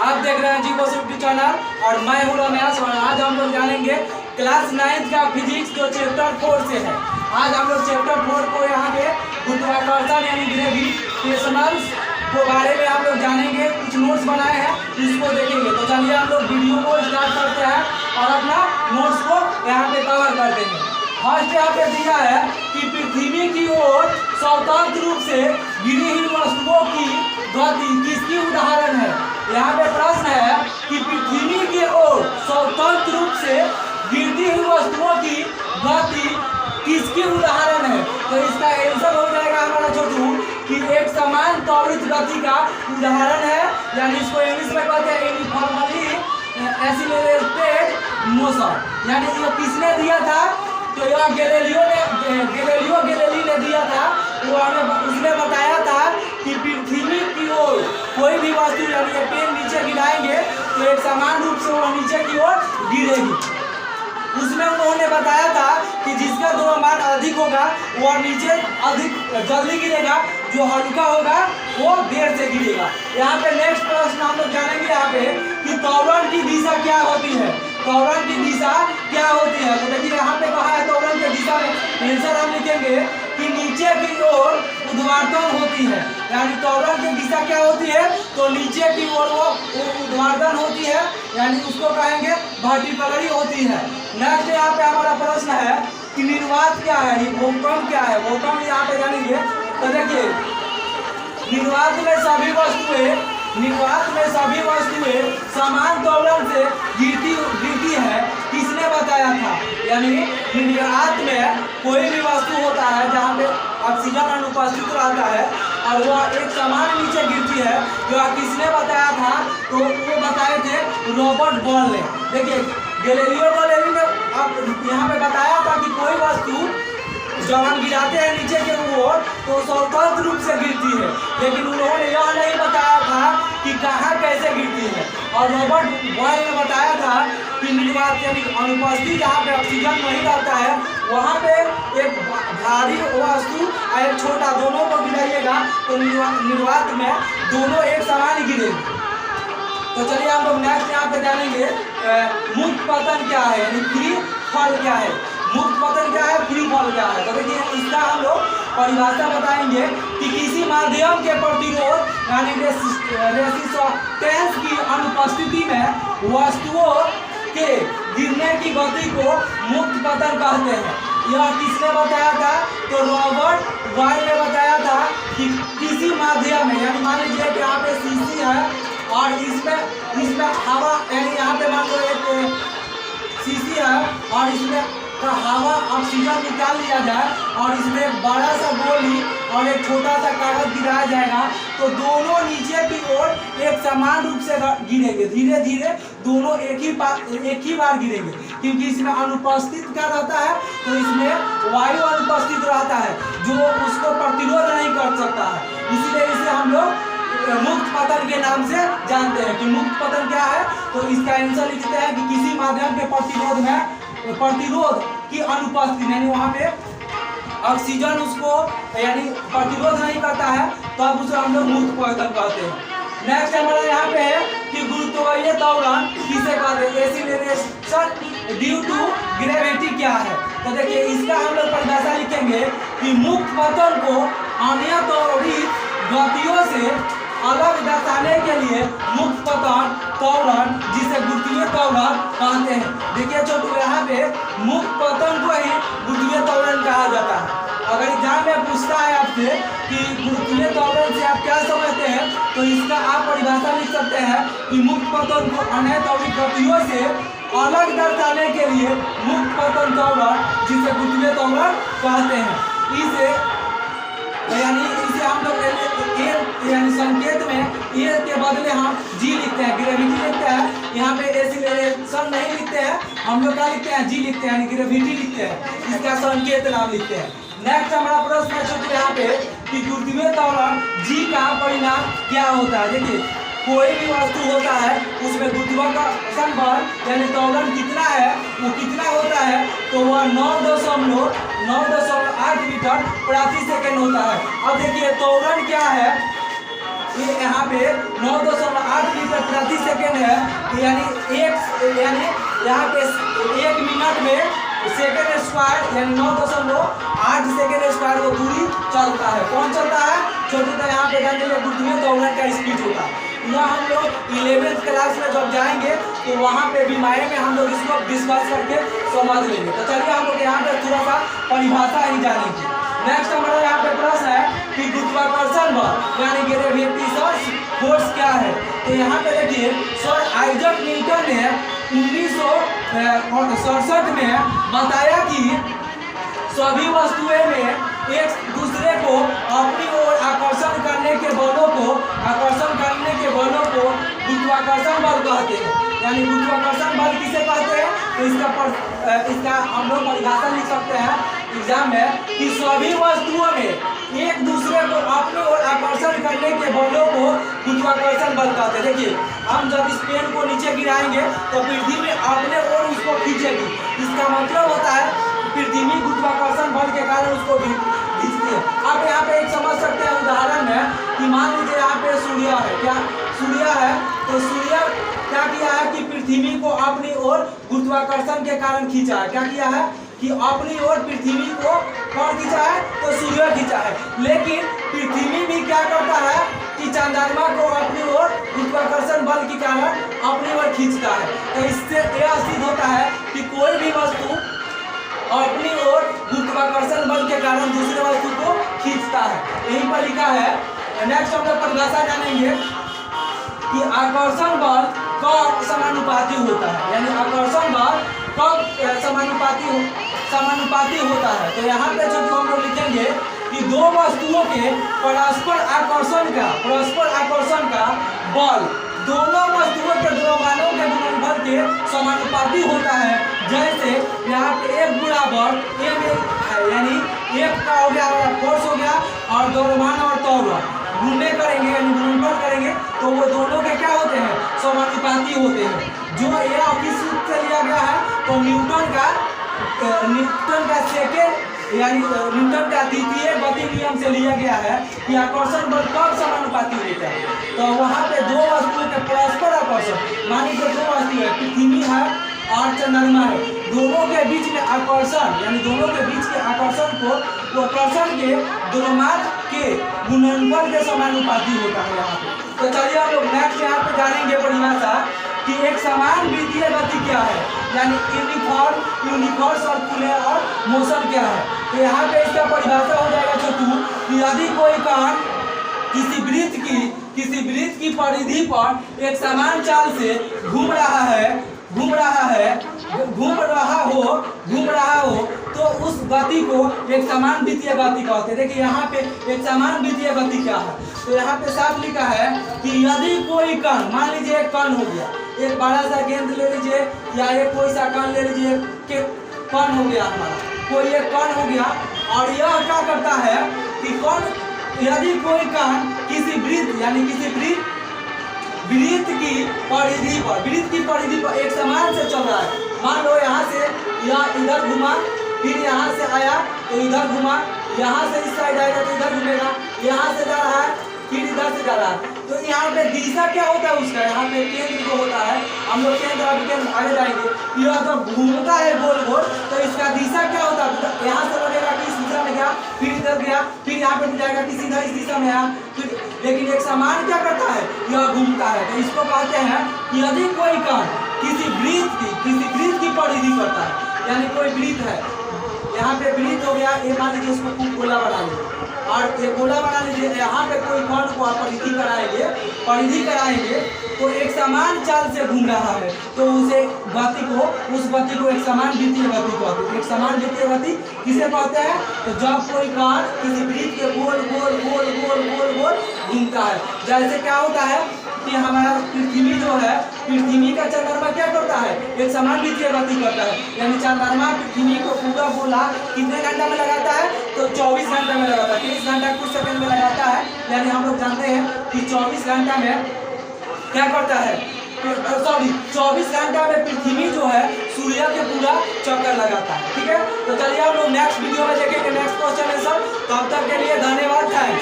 आप देख रहे हैं जीवो यूट्यूब चैनल और मैं हूँ रमेश। और आज हम लोग जानेंगे क्लास 9 का फिजिक्स जो चैप्टर 4 से है। आज हम लोग चैप्टर 4 को यहाँ पे गुरुत्वाकर्षण यानी ग्रेविटेशनल्स के बारे में हम लोग जानेंगे। कुछ नोट्स बनाए हैं इसको देखेंगे। तो चलिए हम लोग वीडियो को स्टार्ट करते हैं और अपना नोट्स को यहाँ पे कवर करते हैं। फर्स्ट यहाँ पे दिया है कि पृथ्वी की ओर स्वतंत्र रूप से गिरी हुई वस्तुओं की गति किसकी उदाहरण है। यहाँ पे प्रश्न है कि पृथ्वी की ओर स्वतंत्र रूप से गिरती हुई वस्तुओं की गति किसकी उदाहरण है। तो इसका आंसर हो जाएगा हमारा छोटू कि एक समान त्वरित गति का उदाहरण है, यानी इसको इंग्लिश में कहते हैं यूनिफॉर्मली एक्सीलरेटेड मोशन। यानी ये किसने दिया था, तो यह गैलीलियो गैलीली ने दिया था। वो हमें उसने बताया था कि पृथ्वी की ओर कोई भी वस्तु यानी ये पेन नीचे गिराएंगे तो एक समान रूप से वो नीचे की ओर गिरेगी। उसमें उन्होंने बताया था कि जिसका द्रव्यमान अधिक होगा वो नीचे अधिक जल्दी गिरेगा, जो हल्का होगा वो देर से गिरेगा। यहाँ पे नेक्स्ट प्रश्न हम लोग जानेंगे यहाँ पे कि त्वरण की दिशा क्या होती है। त्वरण की दिशा क्या होती है, तो देखिए यहाँ पे कहा है त्वरण की दिशा में आंसर हम लिखेंगे कि नीचे की ओर ऊर्ध्वाधर होती है। यानी त्वरण की दिशा क्या होती है, तो नीचे की ओर वो ऊर्ध्वाधर होती है, यानी उसको कहेंगे वर्टिकली होती है। नेक्स्ट यहाँ पे हमारा प्रश्न है कि निर्वात क्या है, भूकंप क्या है। भूकंप यहाँ पे जानेंगे। तो देखिए निर्वात में सभी वस्तुएं समान त्वरण से गिरती है। किसने बताया था, यानी निर्वात में कोई भी वस्तु होता है जहाँ पे ऑक्सीजन अनुपस्थित रहता है और वह एक समान नीचे गिरती है। जो किसने बताया था, तो वो बताए थे रॉबर्ट बॉयल ने। देखिए गैलीलियो गैलीली ने यहाँ पे बताया था कि कोई वस्तु जब हम गिराते हैं नीचे के ओर तो स्वतंत्र रूप से गिरती है, लेकिन उन्होंने यह नहीं बताया था कि कहाँ कैसे गिरती है। और रॉबर्ट बॉयल ने बताया था कि निर्वात यानी अनुपस्थित जहाँ पे ऑक्सीजन नहीं रहता है वहाँ पे एक भारी वस्तु और एक छोटा दोनों को गिराइएगा तो निर्वात में दोनों एक समान गिरेंगे। तो चलिए हम लोग नेक्स्ट यहाँ पे जानेंगे मुक्त पतन क्या है, यानी फ्री फॉल क्या है। मुक्त पतन क्या है, फ्री फॉल क्या है। तो देखिए इसका हम लोग परिभाषा बताएंगे कि किसी माध्यम के प्रतिरोध यानी रेसिस्टेंस की अनुपस्थिति में वस्तुओं के गिरने की गति को मुक्त पतन कहते हैं। यह किसने बताया था, तो रॉबर्ट बॉयल ने बताया था कि किसी माध्यम में, यानी मान लीजिए कि यहाँ पे शीशी है और इसमें हवा, यानी यहाँ पे मान लो एक शीशी है और इसमें हवा ऑक्सीजन निकाल लिया जाए और इसमें एक बड़ा सा गोली और एक छोटा सा कागज गिराया जाएगा तो दोनों नीचे की ओर एक समान रूप से गिरेंगे। धीरे धीरे दोनों एक ही बार गिरेंगे, क्योंकि इसमें अनुपस्थित क्या रहता है, तो इसमें वायु अनुपस्थित रहता है जो उसको प्रतिरोध नहीं कर सकता है। इसीलिए इसे हम लोग मुक्त पतन के नाम से जानते हैं कि मुक्त पतन क्या है। तो इसका आंसर लिखते हैं कि किसी माध्यम के प्रतिरोध की अनुपस्थिति, यानी वहाँ पे ऑक्सीजन उसको यानी प्रतिरोध नहीं करता है तो अब उसे हम लोग मुक्त पतन कहते हैं। नेक्स्ट हमारा यहाँ पे है कि गुरुत्वीय त्वरण किसे कहते हैं, एक्सीलरेशन ड्यू टू ग्रेविटी क्या है। तो देखिए इसका हम लोग परिभाषा लिखेंगे कि मुक्त पतन को अन्य त्वरित गतियों से अलग दर्शाने के लिए मुक्त पतन त्वरण जिसे गुरुत्वीय त्वरण कहते हैं। देखिए छोटू यहाँ पे मुक्त पतन को ही गुरुत्वीय त्वरण कहा जाता है। अगर एग्जाम में पूछता है आपसे कि गुरुत्वीय त्वरण से आप क्या समझते हैं, तो इसका आप परिभाषा लिख सकते हैं कि मुक्त पतन को अन्य त्वरित गतियों से अलग दर्शाने के लिए मुक्त पतन त्वरण जिसे गुरुत्वीय त्वरण कहते हैं। इसे हम लोग यानी संकेत में ए के बदले हम जी लिखते हैं, ग्रेविटी लिखते हैं। यहाँ पे एक्सीलरेशन नहीं लिखते हैं, हम लोग क्या लिखते हैं, जी लिखते हैं, यानी ग्रेविटी लिखते हैं। इसका संकेत नाम लिखते हैं। नेक्स्ट हमारा प्रश्न है छोटे यहाँ पे कि गुरुत्वीय त्वरण जी का परिणाम क्या होता है। देखिए कोई भी वस्तु होता है उसमें गुरुत्वाकर्षण बल यानी त्वरण कितना है, वो कितना होता है, तो वह 9.8 मीटर प्रति सेकंड होता है। अब देखिए त्वरण क्या है, ये यहाँ पे 9.8 मीटर प्रति सेकंड यानी यहाँ पे 1 मिनट में सेकेंड स्क्वायर यानी 9.8 सेकेंड स्क्वायर वो दूरी चलता है। कौन चलता है? छोटे यहाँ पे जाने के गुरुत्वीय त्वरण का स्पीड होता है। यह हम लोग 11th क्लास में जब जाएंगे तो वहाँ पे भी मायने में हम लोग इसको डिस्कस करके समझ लेंगे। तो चलिए हम लोग यहाँ पे थोड़ा सा परिभाषा ही जानेंगे। नेक्स्ट हमारा यहाँ पे प्रश्न है कि गुरुत्वाकर्षण बल यानी ग्रेविटेशनल फोर्स क्या है। तो यहाँ पे देखिए सर आइजैक न्यूटन ने 1967 में बताया कि सभी वस्तुएं में एक दूसरे को अपनी ओर आकर्षण करने के बलों को गुरुत्वाकर्षण बल कहते हैं। यानी गुरुत्वाकर्षण बल किसे कहते हैं? तो इसका हम लोग परिभाषा लिख सकते हैं एग्जाम में कि सभी वस्तुओं में एक दूसरे को अपनी ओर आकर्षण करने के बलों को गुरुत्वाकर्षण बल कहते हैं। देखिए हम जब इस पेन को नीचे गिराएंगे तो पृथ्वी में अपने ओर उसको खींचेगी। इसका मतलब होता है पृथ्वी गुरुत्वाकर्षण बल के कारण उसको खींचती है। आप यहाँ पे एक समझ सकते हैं उदाहरण में कि मान लीजिए यहाँ पे सूर्य है। क्या सूर्य है? तो सूर्य क्या किया है कि पृथ्वी को अपनी ओर गुरुत्वाकर्षण के कारण खींचा है। क्या किया है कि अपनी ओर पृथ्वी को कौन खींचा है? तो सूर्य खींचा है। लेकिन पृथ्वी भी क्या करता है कि चंद्रमा को अपनी ओर गुरुत्वाकर्षण बल के कारण अपनी ओर खींचता है। तो इससे यह सिद्ध होता है कि कोई भी वस्तु अपनी ओर गुरुत्वाकर्षण बल के कारण दूसरे वस्तु को खींचता है। यही पर लिखा है। नेक्स्ट हम लोग परिभाषा जानेंगे कि आकर्षण बल कब समानुपाती होता है। यानी आकर्षण बल कब समानुपाती होता है। तो यहाँ पे जो हम लोग लिखेंगे कि दो वस्तुओं के परस्पर आकर्षण का बल दोनों वस्तुओं के द्रव्यमानों के गुणनफल के समानुपाती होता है। जैसे यहाँ पे एक बराबर यानी एक का हो गया फोर्स हो गया और द्रव्यमान और त्वरण गुणे करेंगे यानी गुणनफल करेंगे तो वो दोनों के क्या होते हैं? समानुपाती होते हैं। जो यह किस सूत्र से लिया गया है? तो न्यूटन का सेकेंड यानी न्यूटन का द्वितीय गति नियम से लिया गया है कि आकर्षण बल कब समानुपाती होता है। तो वहाँ पे दो वस्तुओं के परस्पर आकर्षण मान लीजिए दो वस्तु है पृथ्वी है और चंद्रमा है। दोनों के बीच में आकर्षण यानी दोनों के बीच के आकर्षण को आकर्षण के द्रव्यमान के गुणनफल के समानुपाती होता है यहाँ पे। तो चलिए हम लोग नेक्स्ट यहाँ पे जानेंगे परिभाषा कि एक समान वृत्तीय गति क्या है। यानी यूनिफॉर्म सर्कुलर मोशन क्या है। तो यहाँ पे इसका परिभाषा हो जाएगा छोटू कि यदि कोई कण किसी वृत्त की परिधि पर एक समान चाल से घूम रहा हो तो उस गति को एक समान वित्तीय गति कहते हैं। देखिए यहाँ पे एक समान वित्तीय गति क्या है। तो यहाँ पे साफ लिखा है कि यदि कोई कण मान लीजिए एक कण हो गया, एक बड़ा सा गेंद ले लीजिए या एक कोई सा कण ले लीजिए कि कण हो गया हमारा कोई एक कण हो गया और यह क्या करता है कि यदि कोई कण किसी वृत्त की परिधि पर एक समान से चल रहा है। मान लो यहाँ से यह इधर घुमा फिर यहाँ से आया तो इधर घुमा, यहाँ से इस साइड आएगा तो इधर घूमेगा, यहाँ से जा रहा है फिर इधर से जा रहा है। तो यहाँ पे दिशा क्या होता है उसका? यहाँ पे केंद्र जो होता है हम लोग केंद्र आगे जाएंगे। यह जब घूमता है गोल गोल तो इसका दिशा क्या होता है? यहाँ से लगेगा कि इस दिशा में गया फिर इधर गया फिर यहाँ पे जाएगा कि सीधा इस दिशा में आया फिर। लेकिन एक समान क्या करता है? यह घूमता है। तो इसको कहते हैं कि यदि कोई कण किसी वृत्त की परिधि करता है। यानी कोई वृत्त है, यहाँ पे वृत्त हो गया, ये मान लीजिए इसको गोला बना लीजिए और ये गोला बना लीजिए। यहाँ पे कोई कण को आप परिधि कराएंगे तो एक समान चाल से घूम रहा है तो उस गति को एक समान वित्तीय गति कहते हैं। एक समान वित्तीय गति किसे कहते हैं? तो जब कोई कण किसी वृत्त के गोल घूमता है। जैसे क्या होता है कि हमारा पृथ्वी जो है पृथ्वी का चंद्रमा क्या करता है? एक समान वित्तीय गति करता है। यानी चंद्रमा पृथ्वी को पूरा गोला कितने घंटा में लगाता है? तो 24 घंटे में लगाता है। 30 घंटा कुछ सेकंड में लगाता है। यानी हम लोग जानते हैं कि 24 घंटा में क्या करता है? 24 घंटा में पृथ्वी जो है सूर्य के पूरा चक्कर लगाता है। ठीक है, तो चलिए हम लोग नेक्स्ट वीडियो में देखेंगे नेक्स्ट क्वेश्चन आंसर। तब तक के लिए धन्यवाद। थैंक्स।